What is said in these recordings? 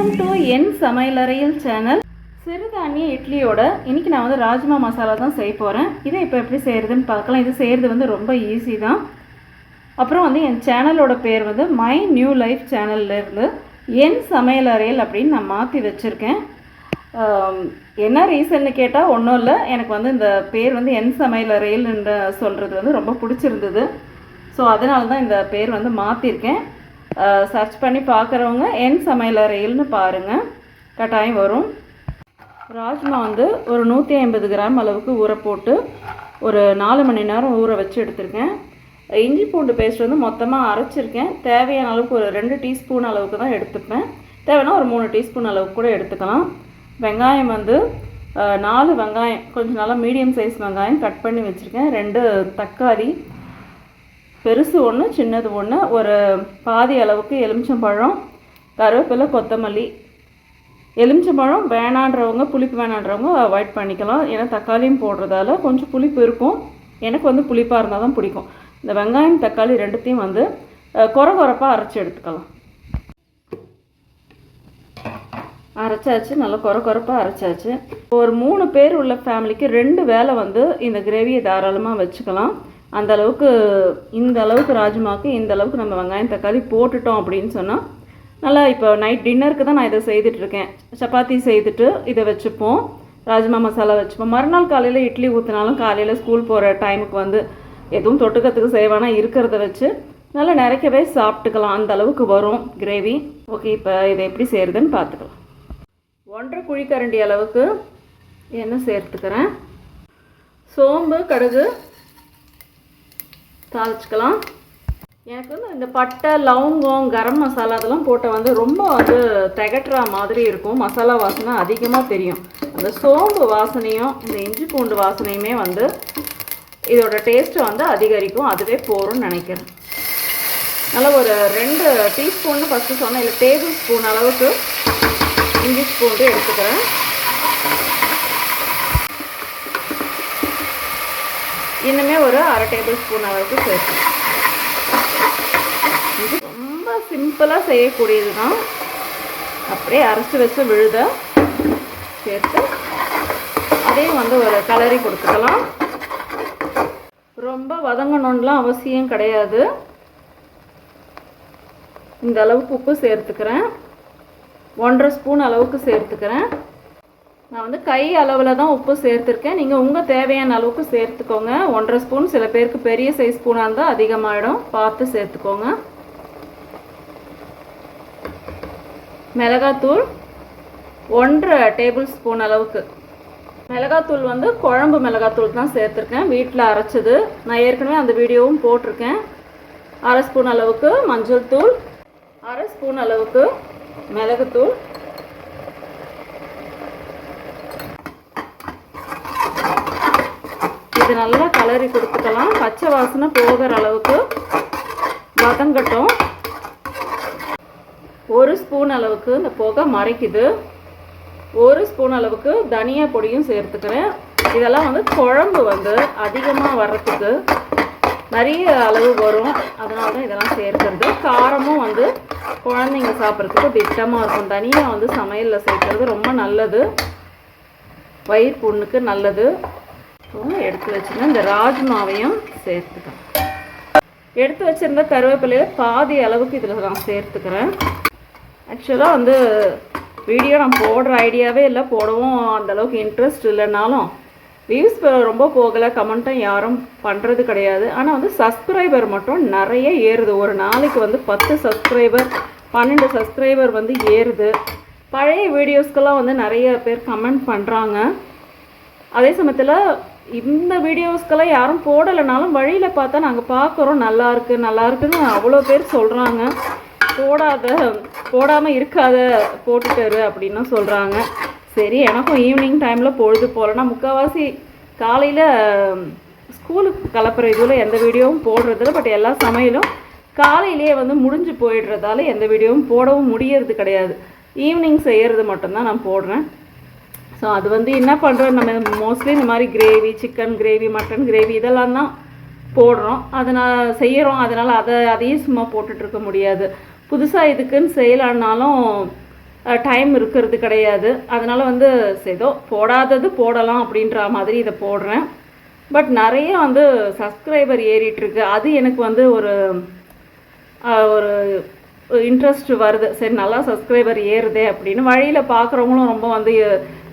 Welcome to என் சமையலறையில் channel. சிறுதானிய இட்லியோட இன்றைக்கி நான் வந்து ராஜ்மா மசாலா தான் செய்ய போகிறேன். இதை இப்போ எப்படி செய்கிறதுன்னு பார்க்கலாம். இது செய்கிறது வந்து ரொம்ப ஈஸி தான். அப்புறம் வந்து என் சேனலோட பேர் வந்து மை நியூ லைஃப் சேனல்லேருந்து என் சமையலறையில் அப்படின்னு நான் மாற்றி வச்சுருக்கேன். என்ன ரீசன்னு கேட்டால் ஒன்றும் இல்லை, எனக்கு வந்து இந்த பேர் வந்து என் சமையலறையில் என்ற சொல்கிறது வந்து ரொம்ப பிடிச்சிருந்தது. ஸோ அதனால தான் இந்த பேர் வந்து மாற்றிருக்கேன். சர்ச் பண்ணி பார்க்குறவங்க என் சமையலறையில்னு பாருங்கள், கட்டாயம் வரும். ராஜ்மா வந்து ஒரு 150 கிராம் அளவுக்கு ஊற போட்டு ஒரு 4 மணி நேரம் ஊற வச்சு எடுத்திருக்கேன். இஞ்சி பூண்டு பேஸ்ட் வந்து மொத்தமாக அரைச்சிருக்கேன். தேவையான அளவுக்கு ஒரு 2 டீஸ்பூன் அளவுக்கு தான் எடுத்துப்பேன். தேவைன்னா ஒரு 3 டீஸ்பூன் அளவுக்கு கூட எடுத்துக்கலாம். வெங்காயம் வந்து 4 வெங்காயம், கொஞ்சம் நல்லா மீடியம் சைஸ் வெங்காயம் கட் பண்ணி வச்சுருக்கேன். 2 தக்காளி, பெருசு ஒன்று சின்னது ஒன்று, ஒரு பாதி அளவுக்கு எலுமிச்சம்பழம், கருவேப்பிலை, கொத்தமல்லி. எலுமிச்சம்பழம் வேணான்றவங்க, புளிப்பு வேணான்றவங்க அவாய்ட் பண்ணிக்கலாம். ஏன்னா தக்காளியும் போடுறதால கொஞ்சம் புளிப்பு இருக்கும். எனக்கு வந்து புளிப்பாக இருந்தால் தான் பிடிக்கும். இந்த வெங்காயம் தக்காளி ரெண்டுத்தையும் வந்து கொரப்பாக அரைச்சி எடுத்துக்கலாம். அரைச்சாச்சு, நல்லா கொரப்பாக அரைச்சாச்சு. ஒரு 3 பேர் உள்ள ஃபேமிலிக்கு 2 வேளை வந்து இந்த கிரேவியை தாராளமாக வச்சுக்கலாம். அந்த அளவுக்கு, இந்த அளவுக்கு ராஜ்மாவுக்கு இந்த அளவுக்கு நம்ம வெங்காயம் தக்காளி போட்டுட்டோம் அப்படின்னு சொன்னால் நல்லா. இப்போ நைட் டின்னருக்கு தான் நான் இதை செய்துட்ருக்கேன். சப்பாத்தி செய்துட்டு இதை வச்சுப்போம், ராஜ்மா மசாலா வச்சுப்போம். மறுநாள் காலையில் இட்லி ஊற்றினாலும் காலையில் ஸ்கூல் போகிற டைமுக்கு வந்து எதுவும் தொட்டுக்கிறதுக்கு செய்வானா இருக்கிறத வச்சு நல்லா நிறைக்கவே சாப்பிட்டுக்கலாம். அந்த அளவுக்கு வரும் கிரேவி. ஓகே, இப்போ இதை எப்படி செய்கிறதுன்னு பார்த்துக்கலாம். 1.5 குழிக்கரண்டி அளவுக்கு எண்ணெய் சேர்த்துக்கிறேன். சோம்பு, கடுகு தாளிச்சுக்கலாம். எனக்கு வந்து இந்த பட்டை, லவங்கம், கரம் மசாலா அதெல்லாம் போட்டால் வந்து ரொம்ப வந்து திகட்டுற மாதிரி இருக்கும். மசாலா வாசனை அதிகமாக தெரியும். அந்த சோம்பு வாசனையும் இந்த இஞ்சி பூண்டு வாசனையுமே வந்து இதோட டேஸ்ட்டு வந்து அதிகரிக்கும். அதுவே போரும்னு நினைக்கிறேன். நல்லா ஒரு 2 டீஸ்பூன்னு ஃபஸ்ட்டு சொன்னேன், இல்லை டேபிள் ஸ்பூன் அளவுக்கு இஞ்சி பூண்டு எடுத்துக்கிறேன். இன்னுமே ஒரு 1/2 டேபிள் ஸ்பூன் அளவுக்கு சேர்த்து. இது ரொம்ப சிம்பிளாக செய்யக்கூடியது தான். அப்படியே அரைச்சி வச்ச விழுத சேர்த்து அதையும் வந்து ஒரு கலரி கொடுத்துக்கலாம். ரொம்ப வதங்கணும்லாம் அவசியம் கிடையாது. இந்த அளவுக்கு உப்பு சேர்த்துக்கிறேன். 1.5 ஸ்பூன் அளவுக்கு சேர்த்துக்கிறேன். நான் வந்து கை அளவில் தான் உப்பு சேர்த்துருக்கேன். நீங்கள் உங்கள் தேவையான அளவுக்கு சேர்த்துக்கோங்க. 1.5 ஸ்பூன், சில பேருக்கு பெரிய சைஸ் ஸ்பூனாக இருந்தால் அதிகமாகிடும், பார்த்து சேர்த்துக்கோங்க. மிளகாத்தூள் 1.5 டேபிள் ஸ்பூன் அளவுக்கு. மிளகாத்தூள் வந்து குழம்பு மிளகாத்தூள் தான் சேர்த்துருக்கேன், வீட்டில் அரைச்சது. நான் ஏற்கனவே அந்த வீடியோவும் போட்டிருக்கேன். 1/2 ஸ்பூன் அளவுக்கு மஞ்சள் தூள், 1/2 ஸ்பூன் அளவுக்கு மிளகுத்தூள், இது நல்லா கலரி கொடுத்துக்கலாம். பச்சை வாசனை போகிற அளவுக்கு வதங்கட்டும். 1 ஸ்பூன் அளவுக்கு இந்த புகை மறைக்குது. 1 ஸ்பூன் அளவுக்கு தனியா பொடியும் சேர்த்துக்கிறேன். இதெல்லாம் வந்து குழம்பு வந்து அதிகமாக வர்றதுக்கு நிறைய அளவு வரும், அதனால தான் இதெல்லாம் சேர்க்கிறது. காரமும் வந்து குழந்தைங்க சாப்பிட்றதுக்கு திட்டமாக இருக்கும். தனியாக வந்து சமையலில் சேர்க்கறது ரொம்ப நல்லது, வயிறு புண்ணுக்கு நல்லது. எடுத்து வச்சுருந்தேன். இந்த ராஜ்மாவையும் சேர்த்துக்கிறேன். எடுத்து வச்சுருந்த கருவேப்பிலையில் பாதி அளவுக்கு இதில் நான் சேர்த்துக்கிறேன். ஆக்சுவலாக வந்து வீடியோ நான் போடுற ஐடியாவே இல்லை, போடவும் அந்தளவுக்கு இன்ட்ரெஸ்ட் இல்லைனாலும் வியூஸ் ரொம்ப போகலை, கமெண்ட்டும் யாரும் பண்ணுறது கிடையாது. ஆனால் வந்து சப்ஸ்கிரைபர் மட்டும் நிறைய ஏறுது. ஒரு நாளைக்கு வந்து 10 சப்ஸ்கிரைபர் 12 சப்ஸ்கிரைபர் வந்து ஏறுது. பழைய வீடியோஸ்க்கெல்லாம் வந்து நிறைய பேர் கமெண்ட் பண்ணுறாங்க. அதே சமயத்தில் இந்த வீடியோஸ்க்கெல்லாம் யாரும் போடலைனாலும் வழியில் பார்த்தா நாங்கள் பார்க்குறோம், நல்லாயிருக்குன்னு அவ்வளோ பேர் சொல்கிறாங்க. போடாமல் இருக்காத, போட்டுட்டாரு அப்படின்னு சொல்கிறாங்க. சரி, எனக்கும் ஈவினிங் டைமில் பொழுது போகலன்னா முக்கால்வாசி காலையில் ஸ்கூலுக்கு கிளப்புற இதில் எந்த வீடியோவும் போடுறதில்ல. பட் எல்லா சமையலும் காலையிலேயே வந்து முடிஞ்சு போயிடுறதால எந்த வீடியோவும் போடவும் முடியறது கிடையாது. ஈவினிங் செய்கிறது மட்டும்தான் நான் போடுறேன். ஸோ அது வந்து என்ன பண்ணுறோம், நம்ம மோஸ்ட்லி இந்த மாதிரி gravy, chicken gravy, mutton gravy இதெல்லாம் தான் போடுறோம், அதனால் செய்கிறோம். அதனால் அதையும் சும்மா போட்டுட்ருக்க முடியாது. புதுசாக இதுக்குன்னு செய்யலான்னாலும் டைம் இருக்கிறது கிடையாது. அதனால் வந்து ஏதோ போடாதது போடலாம் அப்படின்ற மாதிரி இதை போடுறேன். பட் நிறைய வந்து சப்ஸ்கிரைபர் ஏறிட்டுருக்கு. அது எனக்கு வந்து ஒரு ஒரு இன்ட்ரெஸ்ட் வருது. சரி, நல்லா சப்ஸ்கிரைபர் ஏறுதே அப்படின்னு. வழியில் பார்க்குறவங்களும் ரொம்ப வந்து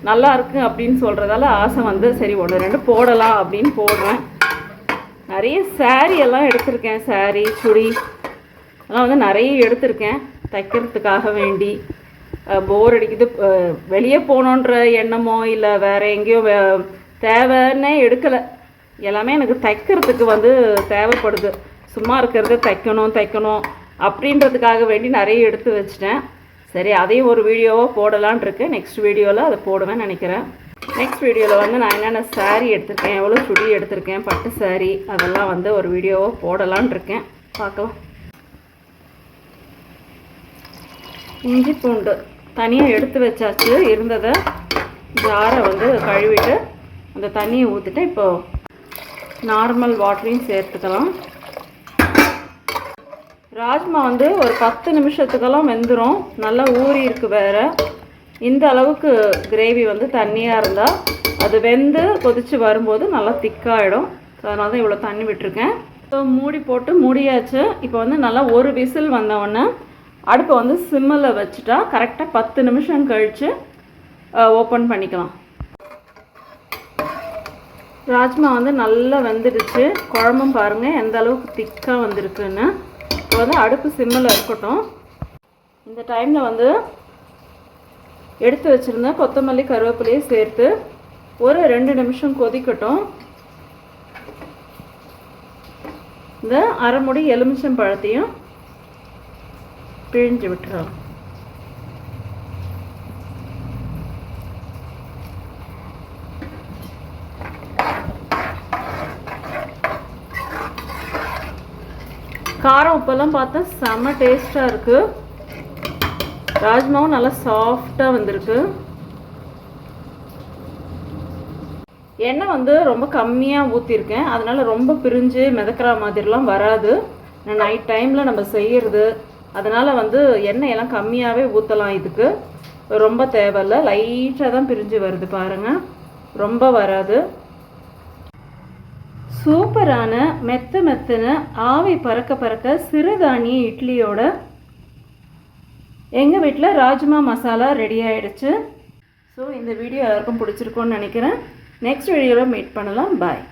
நல்லா இருக்குது அப்படின்னு சொல்கிறதால ஆசை வந்து சரி 1-2 போடலாம் அப்படின்னு போடுறேன். நிறைய சாரீ எல்லாம் எடுத்திருக்கேன். சாரீ, சுடி அதெல்லாம் வந்து நிறைய எடுத்திருக்கேன் தைக்கிறதுக்காக வேண்டி. போர் அடிக்குது, வெளியே போகணுன்ற எண்ணமோ இல்லை வேறு எங்கேயோ தேவைன்னே எடுக்கலை. எல்லாமே எனக்கு தைக்கிறதுக்கு வந்து தேவைப்படுது. சும்மா இருக்கிறத தைக்கணும் அப்படின்றதுக்காக வேண்டி நிறைய எடுத்து வச்சிட்டேன். சரி, அதையும் ஒரு வீடியோவாக போடலான் இருக்கேன். நெக்ஸ்ட் வீடியோவில் அதை போடுவேன்னு நினைக்கிறேன். நெக்ஸ்ட் வீடியோவில் வந்து நான் என்னென்ன சாரீ எடுத்திருக்கேன், எவ்வளோ சுடி எடுத்திருக்கேன், பட்டு சாரீ, அதெல்லாம் வந்து ஒரு வீடியோவாக போடலான் இருக்கேன். பார்க்கலாம். இஞ்சி பூண்டு தனியாக எடுத்து வச்சாச்சு. இருந்ததை ஜாரை வந்து கழுவிட்டு அந்த தண்ணியை ஊற்றிட்டு இப்போது நார்மல் வாட்டரையும் சேர்த்துக்கலாம். ராஜ்மா வந்து ஒரு 10 நிமிஷத்துக்கெல்லாம் வெந்துடும். நல்லா ஊறி இருக்குது வேறு. இந்த அளவுக்கு கிரேவி வந்து தண்ணியாக இருந்தால் அது வெந்து கொதித்து வரும்போது நல்லா திக்காகிடும். அதனால தான் இவ்வளோ தண்ணி விட்டுருக்கேன். ஸோ மூடி போட்டு மூடியாச்சு. இப்போ வந்து நல்லா ஒரு விசில் வந்தவுடனே அடுப்பை வந்து சிம்மில் வச்சுட்டா கரெக்டாக 10 நிமிஷம் கழித்து ஓப்பன் பண்ணிக்கலாம். ராஜ்மா வந்து நல்லா வெந்துடுச்சு. குழம்பும் பாருங்கள் எந்த அளவுக்கு திக்காக வந்திருக்குன்னு. இப்போ வந்து அடுப்பு சிம்மில் இருக்கட்டும். இந்த டைமில் வந்து எடுத்து வச்சுருந்த கொத்தமல்லி கருவேப்பிலையை சேர்த்து ஒரு 2 நிமிஷம் கொதிக்கட்டும். இந்த அரை மூடி எலுமிச்சம் பழத்தையும் பிழிஞ்சு விட்டுறோம். காரம் உப்பெல்லாம் பார்த்தா செம்ம டேஸ்ட்டாக இருக்குது. ராஜ்மாவும் நல்லா சாஃப்டாக வந்திருக்கு. எண்ணெய் வந்து ரொம்ப கம்மியாக ஊற்றிருக்கேன். அதனால் ரொம்ப பிரிஞ்சு மிதக்கிற மாதிரிலாம் வராது. நான் நைட் டைமில் நம்ம செய்கிறது, அதனால் வந்து எண்ணெயெல்லாம் கம்மியாகவே ஊற்றலாம். இதுக்கு ரொம்ப தேவையில்லை. லைட்டாக தான் பிரிஞ்சு வருது பாருங்கள், ரொம்ப வராது. சூப்பரான மெத்தன ஆவி பறக்க சிறுதானிய இட்லியோட எங்கள் வீட்டில் ராஜ்மா மசாலா ரெடி ஆகிடுச்சு. ஸோ இந்த வீடியோ எல்லாருக்கும் பிடிச்சிருக்கோன்னு நினைக்கிறேன். நெக்ஸ்ட் வீடியோவில் மீட் பண்ணலாம். பாய்.